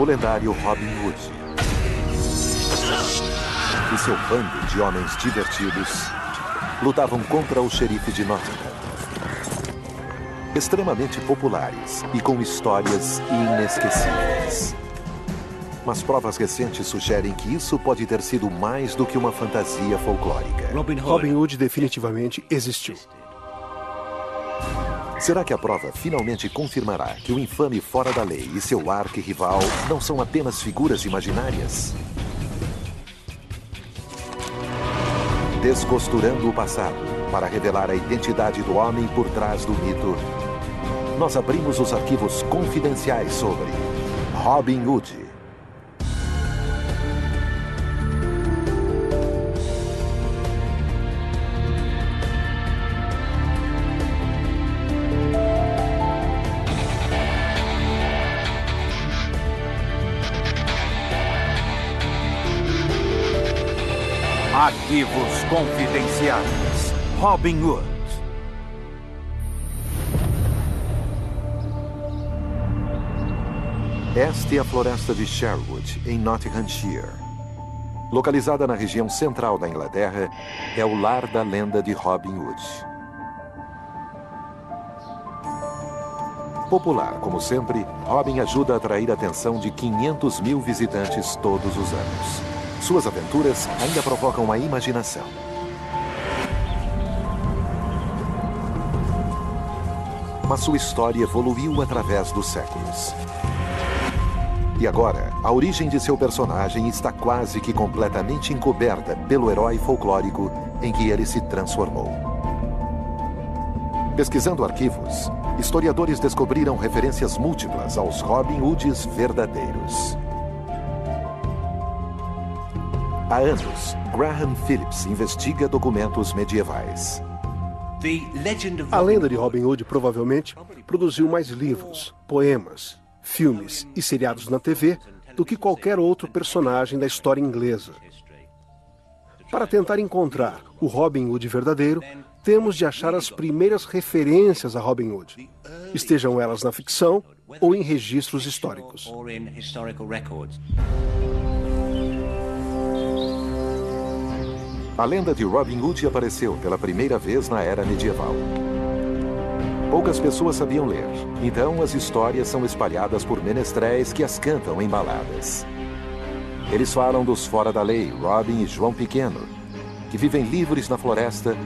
o lendário Robin Hood e seu bando de homens divertidos lutavam contra o xerife de Nottingham. Extremamente populares e com histórias inesquecíveis. Mas provas recentes sugerem que isso pode ter sido mais do que uma fantasia folclórica. Robin Hood definitivamente existiu. Será que a prova finalmente confirmará que o infame Fora da Lei e seu arquirrival não são apenas figuras imaginárias? Descosturando o passado para revelar a identidade do homem por trás do mito, nós abrimos os arquivos confidenciais sobre Robin Hood. Arquivos confidenciais. Robin Hood. Esta é a floresta de Sherwood, em Nottinghamshire. Localizada na região central da Inglaterra, é o lar da lenda de Robin Hood. Popular, como sempre, Robin ajuda a atrair a atenção de 500 mil visitantes todos os anos. Suas aventuras ainda provocam a imaginação. Mas sua história evoluiu através dos séculos. E agora, a origem de seu personagem está quase que completamente encoberta pelo herói folclórico em que ele se transformou. Pesquisando arquivos, historiadores descobriram referências múltiplas aos Robin Hoods verdadeiros. Há anos, Graham Phillips investiga documentos medievais. A lenda de Robin Hood provavelmente produziu mais livros, poemas, filmes e seriados na TV do que qualquer outro personagem da história inglesa. Para tentar encontrar o Robin Hood verdadeiro, temos de achar as primeiras referências a Robin Hood, estejam elas na ficção ou em registros históricos. A lenda de Robin Hood apareceu pela primeira vez na era medieval. Poucas pessoas sabiam ler, então as histórias são espalhadas por menestréis que as cantam em baladas. Eles falam dos fora da lei, Robin e João Pequeno, que vivem livres na floresta,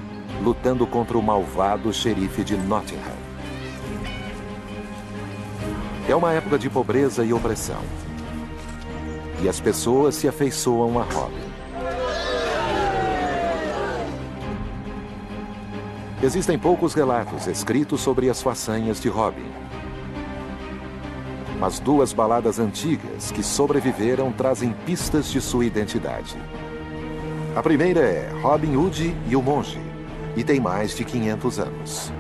lutando contra o malvado xerife de Nottingham. É uma época de pobreza e opressão. E as pessoas se afeiçoam a Robin. Existem poucos relatos escritos sobre as façanhas de Robin. Mas duas baladas antigas que sobreviveram trazem pistas de sua identidade. A primeira é Robin Hood e o Monge, e tem mais de 500 anos.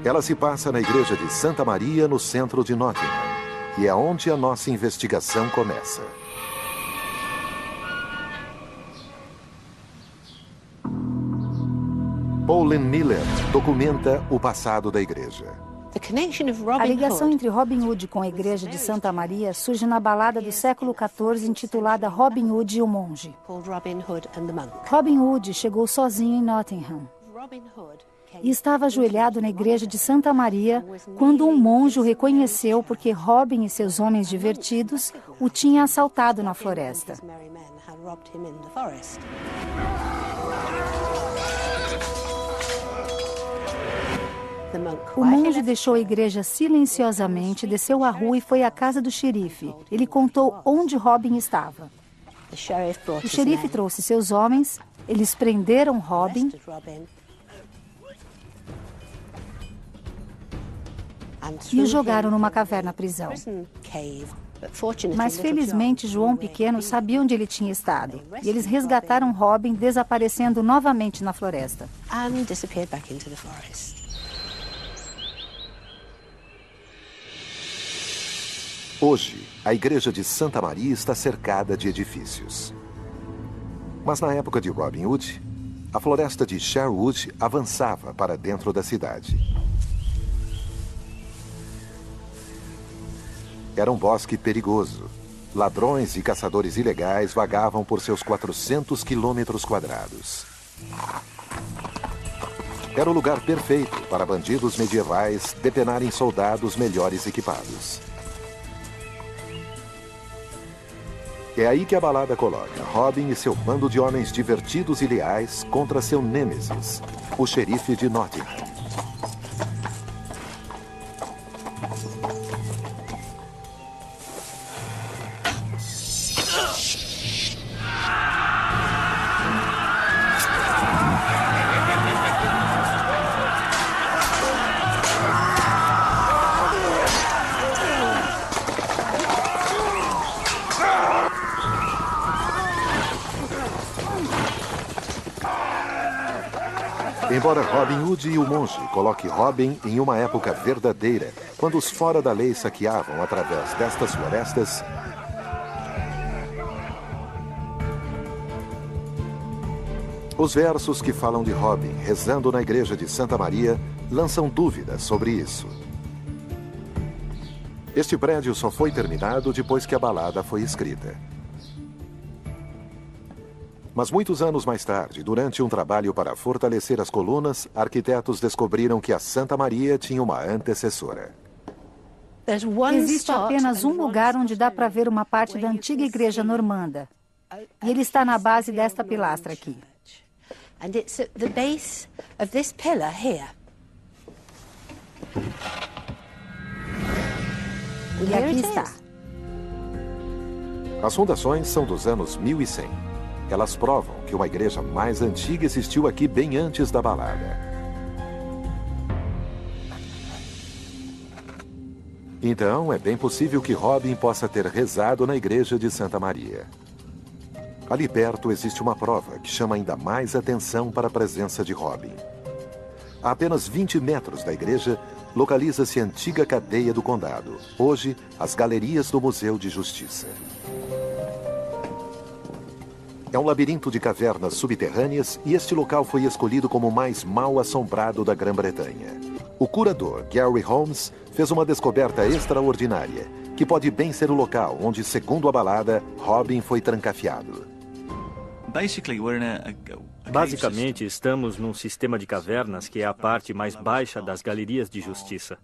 Ela se passa na igreja de Santa Maria, no centro de Nottingham, e é onde a nossa investigação começa. Pauline Miller documenta o passado da igreja. A ligação entre Robin Hood com a igreja de Santa Maria surge na balada do século XIV intitulada Robin Hood e o Monge. Robin Hood chegou sozinho em Nottingham e estava ajoelhado na igreja de Santa Maria quando um monge o reconheceu porque Robin e seus homens divertidos o tinham assaltado na floresta. O monge deixou a igreja silenciosamente, desceu a rua e foi à casa do xerife. Ele contou onde Robin estava. O xerife trouxe seus homens, eles prenderam Robin e o jogaram numa caverna prisão. Mas felizmente João Pequeno sabia onde ele tinha estado e eles resgataram Robin, desaparecendo novamente na floresta. Hoje, a igreja de Santa Maria está cercada de edifícios. Mas na época de Robin Hood, a floresta de Sherwood avançava para dentro da cidade. Era um bosque perigoso. Ladrões e caçadores ilegais vagavam por seus 400 quilômetros quadrados. Era o lugar perfeito para bandidos medievais depenarem soldados melhores equipados. É aí que a balada coloca Robin e seu bando de homens divertidos e leais contra seu nêmesis, o xerife de Nottingham. Embora Robin Hood e o monge coloque Robin em uma época verdadeira, quando os fora da lei saqueavam através destas florestas, os versos que falam de Robin rezando na igreja de Santa Maria lançam dúvidas sobre isso. Este prédio só foi terminado depois que a balada foi escrita. Mas muitos anos mais tarde, durante um trabalho para fortalecer as colunas, arquitetos descobriram que a Santa Maria tinha uma antecessora. Existe apenas um lugar onde dá para ver uma parte da antiga igreja normanda. E ele está na base desta pilastra aqui. E aqui está. As fundações são dos anos 1100. Elas provam que uma igreja mais antiga existiu aqui bem antes da balada. Então, é bem possível que Robin possa ter rezado na igreja de Santa Maria. Ali perto existe uma prova que chama ainda mais atenção para a presença de Robin. A apenas 20 metros da igreja, localiza-se a antiga cadeia do condado, hoje as galerias do Museu de Justiça. É um labirinto de cavernas subterrâneas e este local foi escolhido como o mais mal assombrado da Grã-Bretanha. O curador Gary Holmes fez uma descoberta extraordinária, que pode bem ser o local onde, segundo a balada, Robin foi trancafiado. Basicamente, estamos num sistema de cavernas que é a parte mais baixa das galerias de justiça.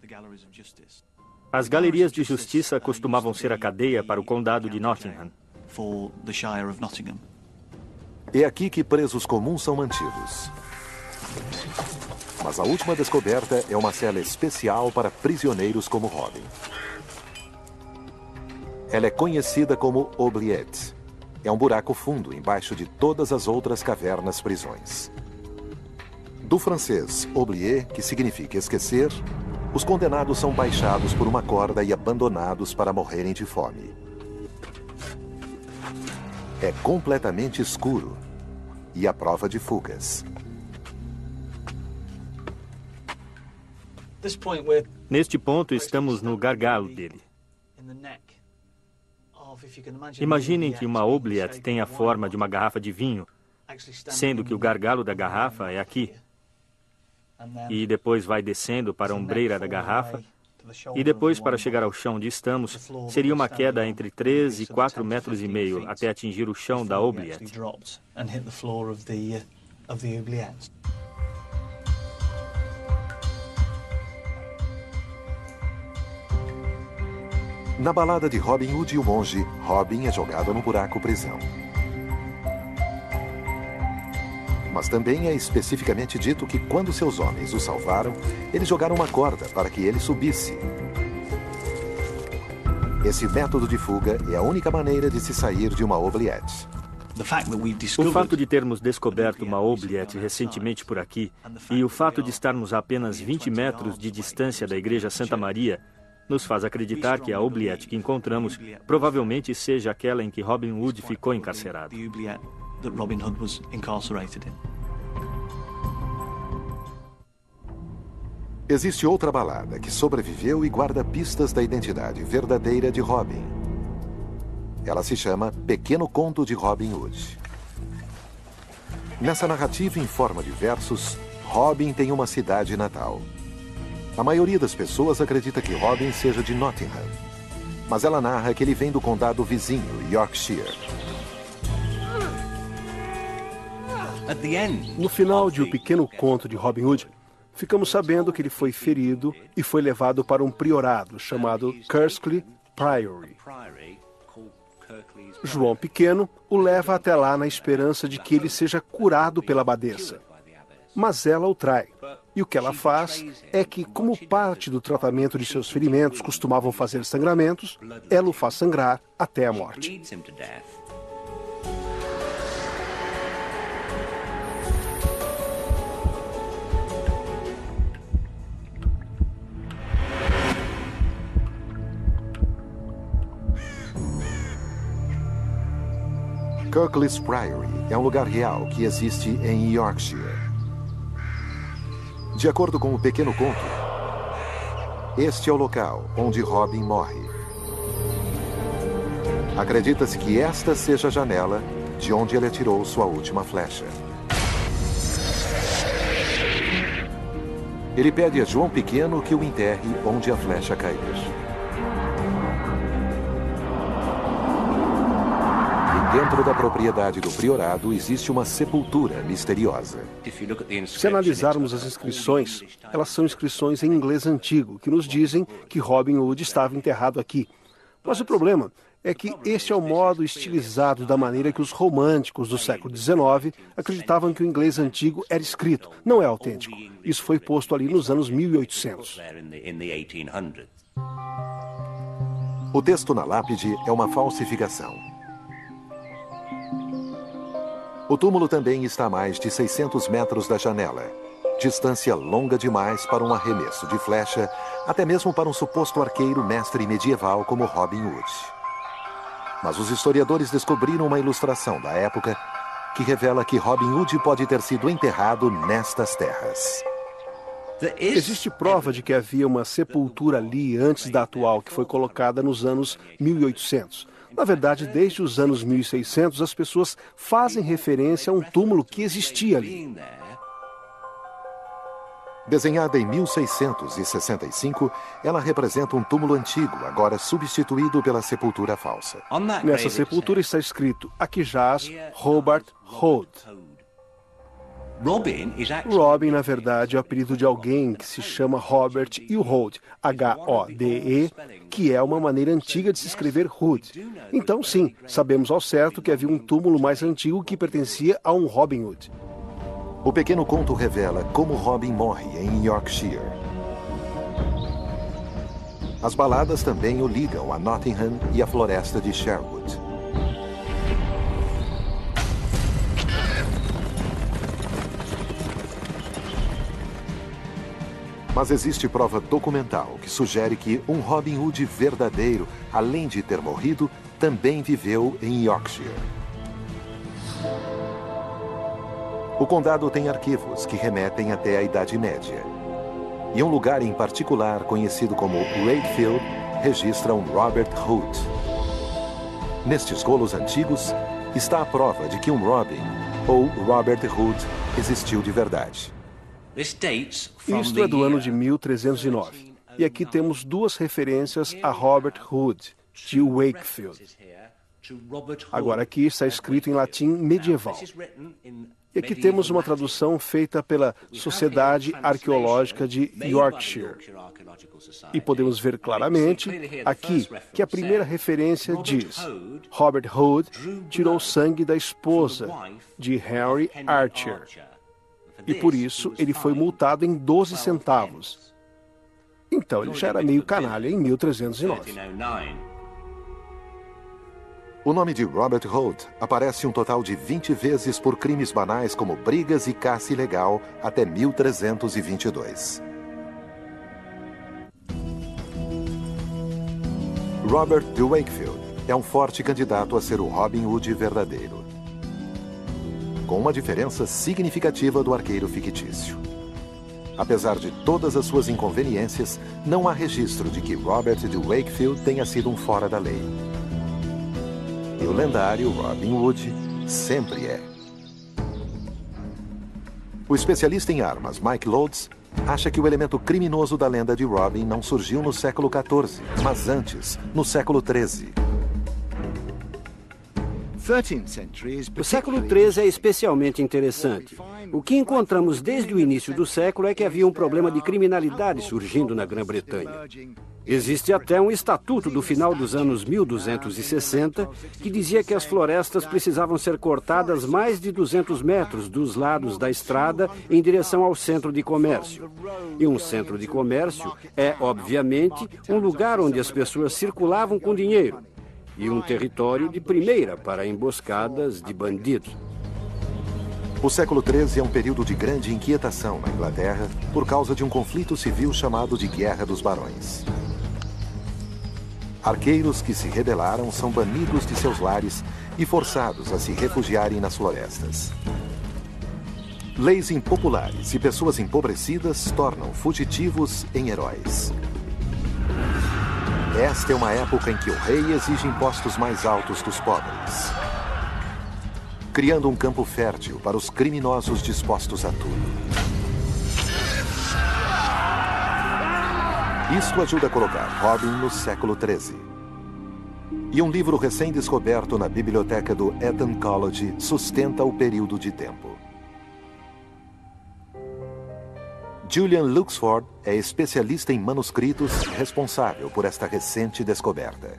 As galerias de justiça costumavam ser a cadeia para o condado de Nottingham. É aqui que presos comuns são mantidos. Mas a última descoberta é uma cela especial para prisioneiros como Robin. Ela é conhecida como oubliette. É um buraco fundo embaixo de todas as outras cavernas-prisões. Do francês oublier, que significa esquecer, os condenados são baixados por uma corda e abandonados para morrerem de fome. É completamente escuro e à prova de fugas. Neste ponto, estamos no gargalo dele. Imaginem que uma oubliette tem a forma de uma garrafa de vinho, sendo que o gargalo da garrafa é aqui. E depois vai descendo para a ombreira da garrafa. E depois, para chegar ao chão onde estamos, seria uma queda entre 3 e 4,5 metros até atingir o chão da oubliette. Na balada de Robin Hood e o monge, Robin é jogado no buraco prisão. Mas também é especificamente dito que quando seus homens o salvaram, eles jogaram uma corda para que ele subisse. Esse método de fuga é a única maneira de se sair de uma oubliette. O fato de termos descoberto uma oubliette recentemente por aqui e o fato de estarmos a apenas 20 metros de distância da igreja Santa Maria nos faz acreditar que a oubliette que encontramos provavelmente seja aquela em que Robin Hood ficou encarcerado. Existe outra balada que sobreviveu e guarda pistas da identidade verdadeira de Robin. Ela se chama Pequeno Conto de Robin Hood. Nessa narrativa em forma de versos, Robin tem uma cidade natal. A maioria das pessoas acredita que Robin seja de Nottingham. mas ela narra que ele vem do condado vizinho, Yorkshire. No final de O Pequeno Conto de Robin Hood, ficamos sabendo que ele foi ferido e foi levado para um priorado chamado Kerskley Priory. João Pequeno o leva até lá na esperança de que ele seja curado pela abadesa. Mas ela o trai. E o que ela faz é que, como parte do tratamento de seus ferimentos costumavam fazer sangramentos, ela o faz sangrar até a morte. Kerskley Priory é um lugar real que existe em Yorkshire. De acordo com o Pequeno Conto, este é o local onde Robin morre. Acredita-se que esta seja a janela de onde ele atirou sua última flecha. Ele pede a João Pequeno que o enterre onde a flecha cair. Dentro da propriedade do priorado existe uma sepultura misteriosa. Se analisarmos as inscrições, elas são inscrições em inglês antigo, que nos dizem que Robin Hood estava enterrado aqui. Mas o problema é que este é o modo estilizado da maneira que os românticos do século XIX acreditavam que o inglês antigo era escrito. Não é autêntico. Isso foi posto ali nos anos 1800. O texto na lápide é uma falsificação. O túmulo também está a mais de 600 metros da janela, distância longa demais para um arremesso de flecha, até mesmo para um suposto arqueiro mestre medieval como Robin Hood. Mas os historiadores descobriram uma ilustração da época que revela que Robin Hood pode ter sido enterrado nestas terras. Existe prova de que havia uma sepultura ali antes da atual, que foi colocada nos anos 1800. Na verdade, desde os anos 1600, as pessoas fazem referência a um túmulo que existia ali. Desenhada em 1665, ela representa um túmulo antigo, agora substituído pela sepultura falsa. Nessa sepultura está escrito: aqui jaz Robert Hood. Robin, na verdade, é o apelido de alguém que se chama Robert e o Hood, H-O-D-E, que é uma maneira antiga de se escrever Hood. Então, sim, sabemos ao certo que havia um túmulo mais antigo que pertencia a um Robin Hood. O Pequeno Conto revela como Robin morre em Yorkshire. As baladas também o ligam a Nottingham e a floresta de Sherwood. Mas existe prova documental que sugere que um Robin Hood verdadeiro, além de ter morrido, também viveu em Yorkshire. O condado tem arquivos que remetem até a Idade Média. E um lugar em particular, conhecido como Wakefield, registra um Robert Hood. Nestes rolos antigos está a prova de que um Robin, ou Robert Hood, existiu de verdade. Isto é do ano de 1309. E aqui temos duas referências a Robert Hood, de Wakefield. Agora aqui está escrito em latim medieval. E aqui temos uma tradução feita pela Sociedade Arqueológica de Yorkshire. E podemos ver claramente aqui que a primeira referência diz: Robert Hood tirou sangue da esposa de Henry Archer. E por isso ele foi multado em 12 centavos. Então ele já era meio canalha em 1309. O nome de Robert Hood aparece um total de 20 vezes por crimes banais como brigas e caça ilegal até 1322. Robert de Wakefield é um forte candidato a ser o Robin Hood verdadeiro, com uma diferença significativa do arqueiro fictício. Apesar de todas as suas inconveniências, não há registro de que Robert de Wakefield tenha sido um fora da lei. E o lendário Robin Hood sempre é. O especialista em armas Mike Lodes acha que o elemento criminoso da lenda de Robin não surgiu no século XIV, mas antes, no século XIII. O século XIII é especialmente interessante. O que encontramos desde o início do século é que havia um problema de criminalidade surgindo na Grã-Bretanha. Existe até um estatuto do final dos anos 1260 que dizia que as florestas precisavam ser cortadas mais de 200 metros dos lados da estrada em direção ao centro de comércio. E um centro de comércio é, obviamente, um lugar onde as pessoas circulavam com dinheiro e um território de primeira para emboscadas de bandidos. O século XIII é um período de grande inquietação na Inglaterra por causa de um conflito civil chamado de Guerra dos Barões. Arqueiros que se rebelaram são banidos de seus lares e forçados a se refugiarem nas florestas. Leis impopulares e pessoas empobrecidas tornam fugitivos em heróis. Esta é uma época em que o rei exige impostos mais altos dos pobres, criando um campo fértil para os criminosos dispostos a tudo. Isto ajuda a colocar Robin no século XIII. E um livro recém-descoberto na biblioteca do Eton College sustenta o período de tempo. Julian Luxford é especialista em manuscritos responsável por esta recente descoberta.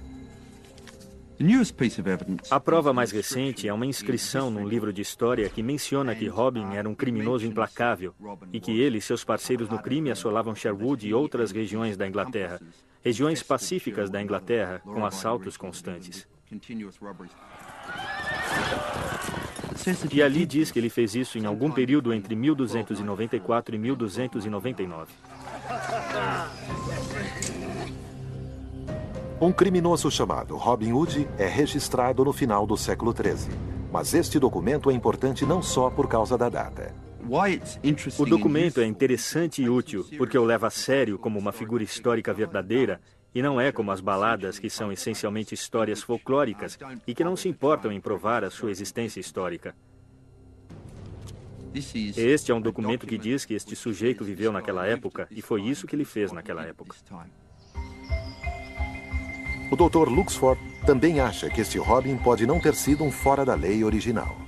A prova mais recente é uma inscrição num livro de história que menciona que Robin era um criminoso implacável e que ele e seus parceiros no crime assolavam Sherwood e outras regiões da Inglaterra, regiões pacíficas da Inglaterra, com assaltos constantes. E ali diz que ele fez isso em algum período entre 1294 e 1299. Um criminoso chamado Robin Hood é registrado no final do século XIII. Mas este documento é importante não só por causa da data. O documento é interessante e útil porque o leva a sério como uma figura histórica verdadeira e não é como as baladas, que são essencialmente histórias folclóricas e que não se importam em provar a sua existência histórica. Este é um documento que diz que este sujeito viveu naquela época e foi isso que ele fez naquela época. O Dr. Luxford também acha que este Robin pode não ter sido um fora da lei original.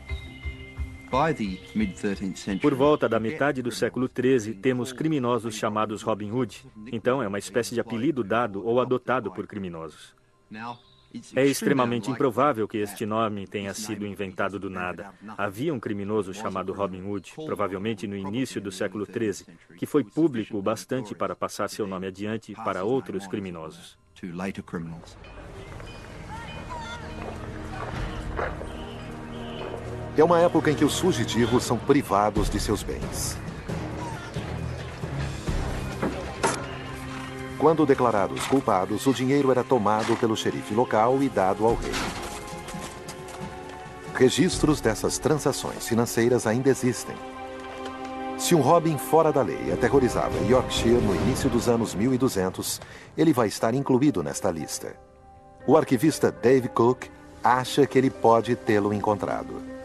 Por volta da metade do século XIII, temos criminosos chamados Robin Hood. Então, é uma espécie de apelido dado ou adotado por criminosos. É extremamente improvável que este nome tenha sido inventado do nada. Havia um criminoso chamado Robin Hood, provavelmente no início do século XIII, que foi público o bastante para passar seu nome adiante para outros criminosos. É uma época em que os fugitivos são privados de seus bens. Quando declarados culpados, o dinheiro era tomado pelo xerife local e dado ao rei. Registros dessas transações financeiras ainda existem. Se um Robin fora da lei aterrorizava Yorkshire no início dos anos 1200, ele vai estar incluído nesta lista. O arquivista Dave Cook acha que ele pode tê-lo encontrado.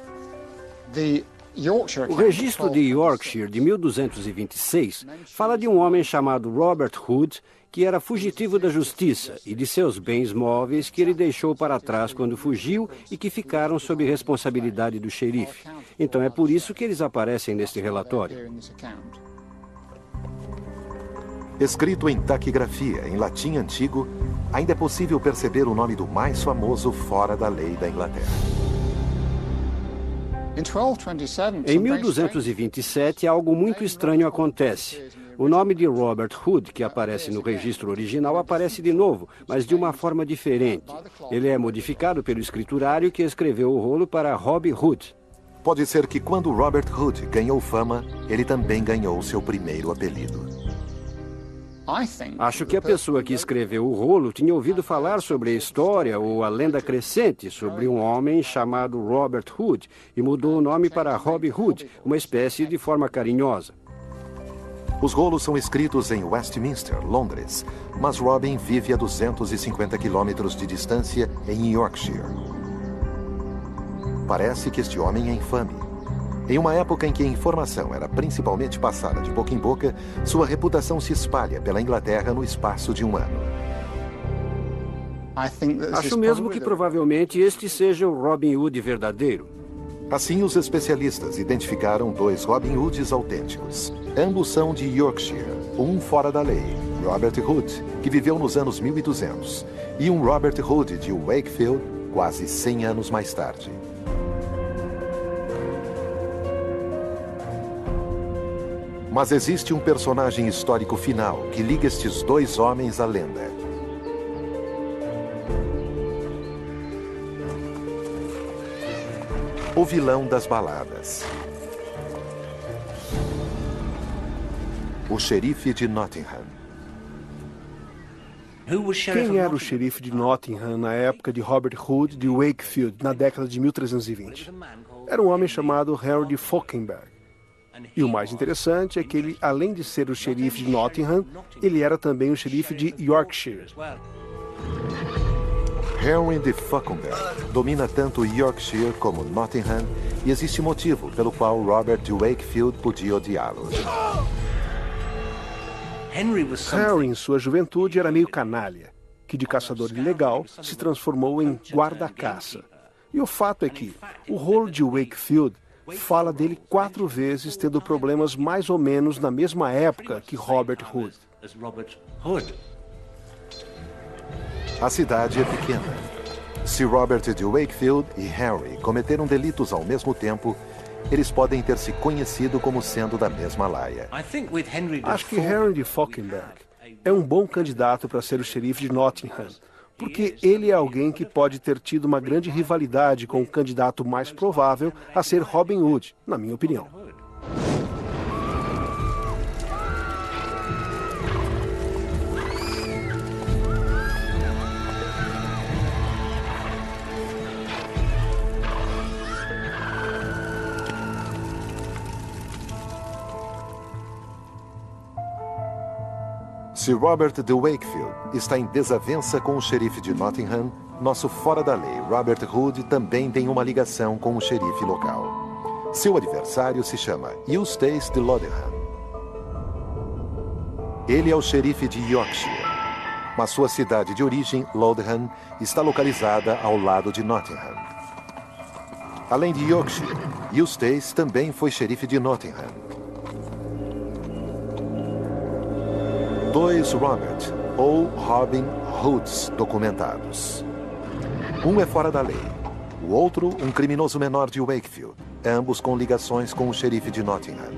O registro de Yorkshire de 1226 fala de um homem chamado Robert Hood, que era fugitivo da justiça, e de seus bens móveis que ele deixou para trás quando fugiu e que ficaram sob responsabilidade do xerife. Então é por isso que eles aparecem neste relatório. Escrito em taquigrafia em latim antigo, ainda é possível perceber o nome do mais famoso fora da lei da Inglaterra. Em 1227, algo muito estranho acontece. O nome de Robert Hood, que aparece no registro original, aparece de novo, mas de uma forma diferente. Ele é modificado pelo escriturário que escreveu o rolo para Robin Hood. Pode ser que quando Robert Hood ganhou fama, ele também ganhou seu primeiro apelido. Acho que a pessoa que escreveu o rolo tinha ouvido falar sobre a história ou a lenda crescente sobre um homem chamado Robert Hood e mudou o nome para Robin Hood, uma espécie de forma carinhosa. Os rolos são escritos em Westminster, Londres, mas Robin vive a 250 quilômetros de distância em Yorkshire. Parece que este homem é infame. Em uma época em que a informação era principalmente passada de boca em boca, sua reputação se espalha pela Inglaterra no espaço de um ano. Acho mesmo que provavelmente este seja o Robin Hood verdadeiro. Assim, os especialistas identificaram 2 Robin Hoods autênticos. Ambos são de Yorkshire, um fora da lei, Robert Hood, que viveu nos anos 1200, e um Robert Hood de Wakefield, quase 100 anos mais tarde. Mas existe um personagem histórico final que liga estes 2 homens à lenda. O vilão das baladas. O xerife de Nottingham. Quem era o xerife de Nottingham na época de Robert Hood de Wakefield, na década de 1320? Era um homem chamado Henry de Fauconberg. E o mais interessante é que ele, além de ser o xerife de Nottingham, ele era também o xerife de Yorkshire. Henry de Fauconberg domina tanto Yorkshire como Nottingham e existe motivo pelo qual Robert de Wakefield podia odiá-lo. Henry, em sua juventude, era meio canalha, que de caçador ilegal se transformou em guarda-caça. E o fato é que o rolo de Wakefield fala dele 4 vezes tendo problemas mais ou menos na mesma época que Robert Hood. A cidade é pequena. Se Robert de Wakefield e Henry cometeram delitos ao mesmo tempo, eles podem ter se conhecido como sendo da mesma laia. Acho que Henry de Fauconberg é um bom candidato para ser o xerife de Nottingham, porque ele é alguém que pode ter tido uma grande rivalidade com o candidato mais provável a ser Robin Hood, na minha opinião. Se Robert de Wakefield está em desavença com o xerife de Nottingham, nosso fora da lei, Robert Hood, também tem uma ligação com o xerife local. Seu adversário se chama Eustace de Loddenham. Ele é o xerife de Yorkshire, mas sua cidade de origem, Loddenham, está localizada ao lado de Nottingham. Além de Yorkshire, Eustace também foi xerife de Nottingham. 2 Robert, ou Robin Hoods documentados. Um é fora da lei, o outro um criminoso menor de Wakefield, ambos com ligações com o xerife de Nottingham.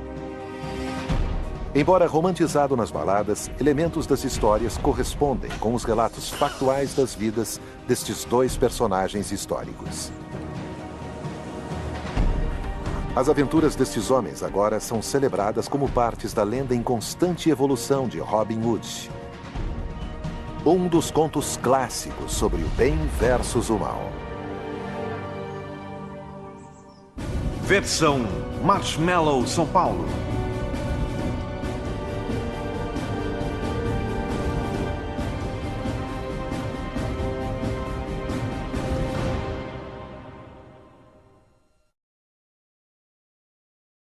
Embora romantizado nas baladas, elementos das histórias correspondem com os relatos factuais das vidas destes 2 personagens históricos. As aventuras destes homens agora são celebradas como partes da lenda em constante evolução de Robin Hood. Um dos contos clássicos sobre o bem versus o mal. Versão Marshmallow São Paulo.